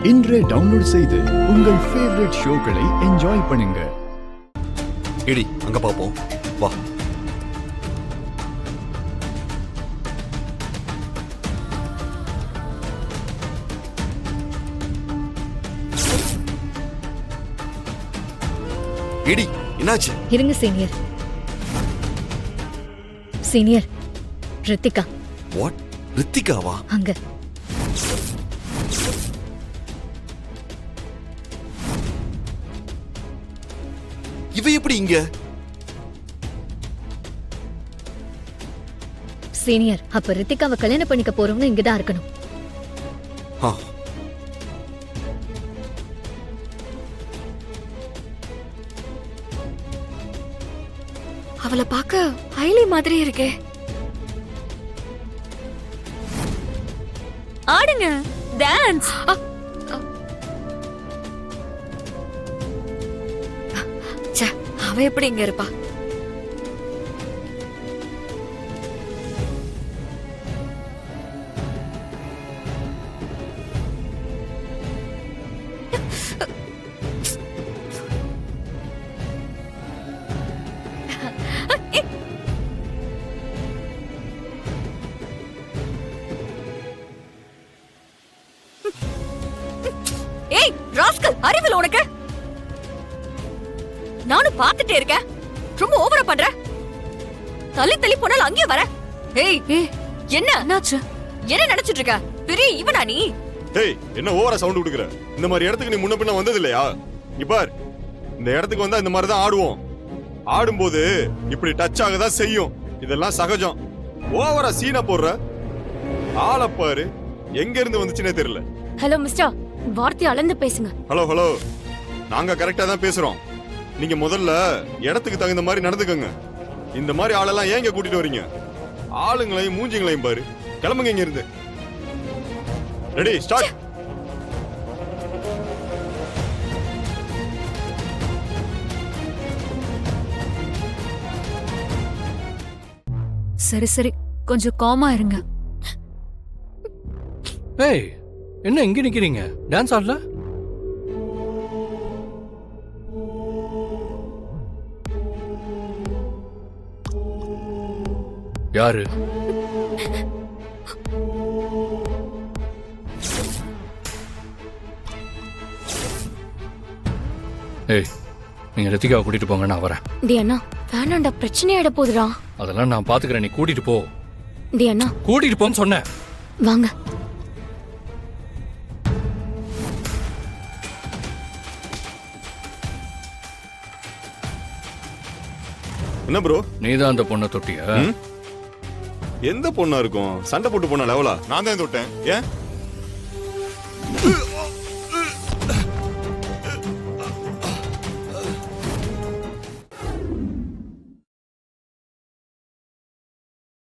இன்றே டவுன்லோட் செய்து உங்கள் ஃபேவரட் ஷோக்களை என்ஜாய் பண்ணுங்க. இடி அங்க பாப்போம் வா. இடி என்னாச்சு? இருங்க சீனியர். சீனியர், ரித்திகா. வாட்? ரித்திகாவா? அங்க இவ எப்படி இங்க? சீனியர், அப்ப ரித்திகாவை கல்யாணம் பண்ணிக்க போறவங்க இங்கதான் இருக்கணும். ஆ. அவளை பார்க்க ஐலி மாதிரி இருக்கே. ஆடுங்க, டான்ஸ். அவ எப்படி இங்க இருப்பா? ஏய் ராஸ்கல், அறிவில் உனக்கு? நானும் பார்த்துட்டே இருக்கேன். ரொம்ப ஓவரா பண்ற. தள்ளி தள்ளி போனாலும் அங்கேயே வர. ஏய் என்ன என்னாச்சு? என்ன நினைச்சிட்டு இருக்க? பெரிய இவனா நீ? ஏய், என்ன ஓவரா சவுண்ட் கொடுக்குற? இந்த மாதிரி இடத்துக்கு நீ முன்ன பின்ன வந்தது இல்லையா? இப்பார், இந்த இடத்துக்கு வந்தா இந்த மாதிரி தான் ஆடுவோம். ஆடும்போது இப்படி டச் ஆகதான் செய்யும். இதெல்லாம் சகஜம். ஓவரா சீனா போடுற. ஆளை பாரு, எங்க இருந்து வந்துச்சுன்னே தெரியல. ஹலோ மிஸ்டர், வார்த்தை அளந்து பேசுங்க. ஹலோ ஹலோ, நாங்க கரெக்டா தான் பேசுறோம். நீங்க முதல்ல இடத்துக்கு தகுந்த மாதிரி நடந்துக்கங்க. இந்த மாதிரி ஆளெல்லாம் ஏன் இங்க கூட்டிட்டு வரீங்க? ஆளுங்களையும் மூஞ்சிங்களையும் பாரு. கிளம்புங்க இங்க இருந்து. Ready, start. சரி சரி, கொஞ்சம் காமா இருங்க. ஏய், என்ன இங்க நிக்கிறீங்க? டான்ஸ் ஆடல? யாரு? ஏய், நீங்க ரித்திகாவை கூட்டிட்டு போங்க, நான் வரேன். டி அண்ணா, வேணாண்டா, பிரச்சனை ஆயிட போகுதுடா. அதெல்லாம் நான் பாத்துக்கிறேன், நீ கூட்டிட்டு போ. டி அண்ணா, கூட்டிட்டு போன்னு சொன்னேன். வாங்க. என்ன ப்ரோ? நீதான் அந்த பொண்ணை தொட்டியா? எந்த பொண்ணா இருக்கும்? சண்டை போட்டு போன லெவலா? நான் தான் தொட்டேன். ஏன்